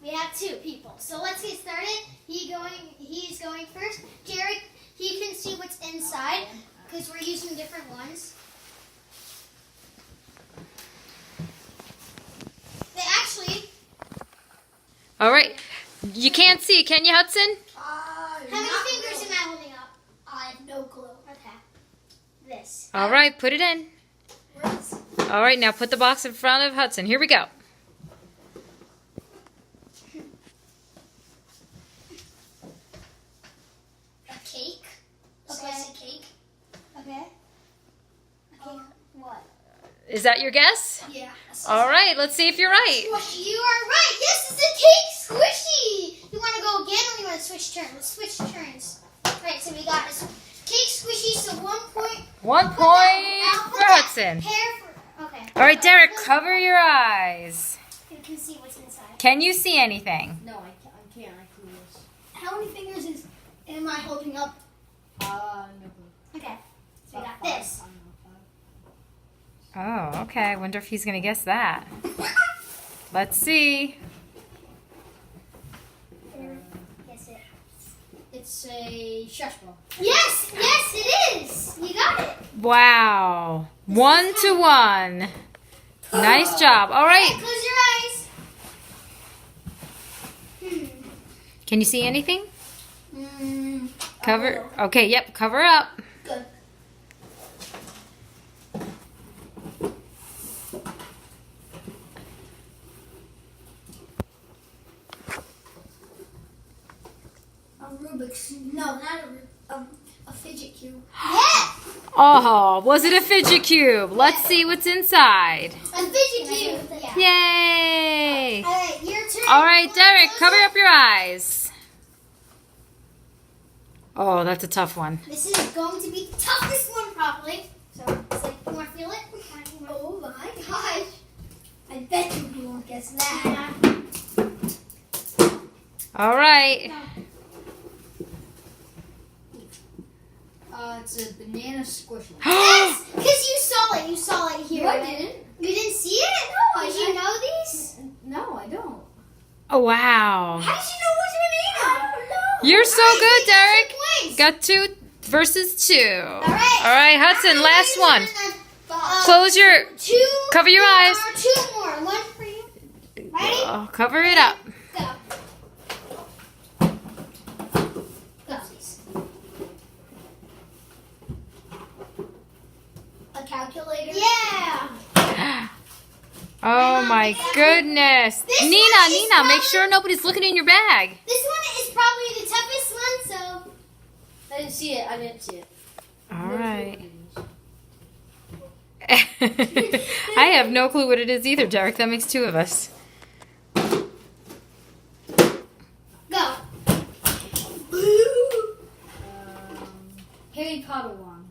We have 2 people. So let's get started. He's going first. Jared, he can see what's inside because we're using different ones. They actually. All right. You can't see, can you, Hudson? How many fingers am I holding up? I have no clue. Okay. This. All right, put it in. All right, now put the box in front of Hudson. Here we go. A cake. A slice of cake. Okay. What? Is that your guess? Yeah. All right, let's see if you're right. You are right. Yes, it's a cake squishy. You want to go again or you want to switch turns? Let's switch turns. Right, so we got this cake squishy, so 1 point. 1 point for Hudson. Okay. All right, Derek, cover your eyes. You can see what's inside. Can you see anything? No, I can't. I clueless. How many fingers am I holding up? No clue. Okay. So we got this. Oh, okay. I wonder if he's going to guess that. Let's see. Guess it. It's a shush ball. Yes, it is. You got it. Wow. 1 to 1. Nice job. All right. Close your eyes. Can you see anything? Cover. Oh. Okay, yep. Cover up. Good. Rubik's. No, not a fidget cube. Yeah! Oh, was it a fidget cube? Let's see what's inside. A fidget cube. Yeah. Yay! Alright, your turn. All right, Derek, cover up your eyes. Oh, that's a tough one. This is going to be the toughest one, probably. So, it's like, you want to feel it? Oh my gosh. I bet you won't guess that. All right. It's a banana squishy. Yes! Because you saw it. You saw it here. No, I didn't. You didn't see it? No, Did you know these? No, I don't. Oh, wow. How did you know which one? I don't know. You're so good, Derek. Points. Got 2 versus 2. All right. All right, Hudson, last one. Close your, cover your eyes. 2 more. 1 for you. Ready? Oh, cover it up. Go. Go, please. A calculator? Yeah. Oh my goodness. This one Nina, is make probably- sure nobody's looking in your bag. This one is probably the toughest one, so. I didn't see it. All right. I have no clue what it is either, Derek. That makes 2 of us. Go. Harry Potter wand.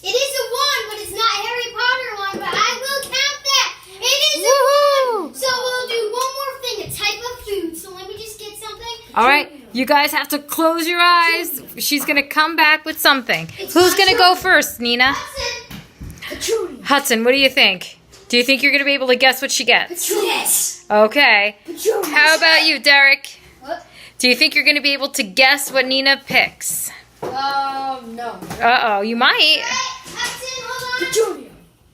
It is a wand, but it's not a Harry Potter wand, but I will count that. It is a Woohoo! wand. So we'll do one more thing, a type of food. So let me just get something. All right, you guys have to close your eyes. She's going to come back with something. Who's going to go first, Nina? Hudson. Hudson, what do you think? Do you think you're going to be able to guess what she gets? Yes. Okay. How about you, Derek? What? Do you think you're going to be able to guess what Nina picks? No. Uh-oh, you might. Hudson, hold on.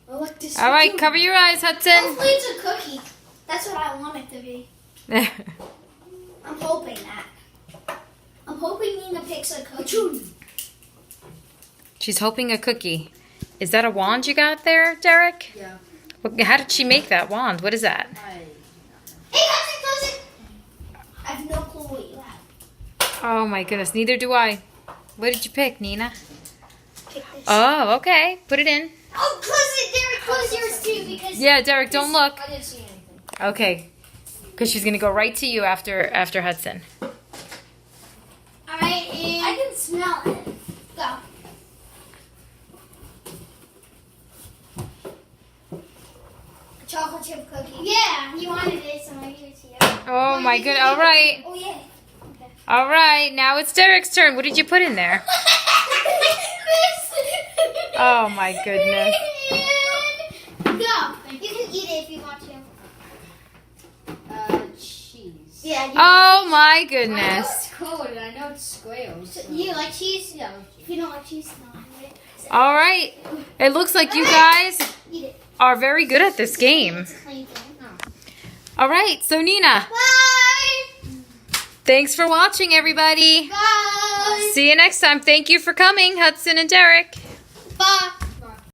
I like this. All right, cover your eyes, Hudson. Hopefully it's a cookie. That's what I want it to be. I'm hoping that. I'm hoping Nina picks a cookie. She's hoping a cookie. Is that a wand you got there, Derek? Yeah. How did she make that wand? What is that? Hey, Hudson, close it. I have no clue what you have. Oh my goodness, neither do I. What did you pick, Nina? Pick this. Oh, okay. Put it in. Oh, close it, Derek. Close yours too, because. Yeah, Derek, don't look. I didn't see anything. Okay. Because she's going to go right to you after Hudson. All right, and I can smell it. Go. A chocolate chip cookie. Yeah, you wanted it, so I gave it to you. Oh my good. All right. Oh yeah. All right. Now it's Derek's turn. What did you put in there? Oh my goodness. Go. You can eat it if you want to. Cheese. Yeah. Oh my I know goodness. it's cold and I know it's squares. So. You like cheese? Yeah. If you don't like cheese, no. All right. It looks like you guys Eat it. are very good at this game. It's a clean thing. All right. So Nina, Bye. thanks for watching, everybody. Bye. See you next time. Thank you for coming, Hudson and Derek. Bye.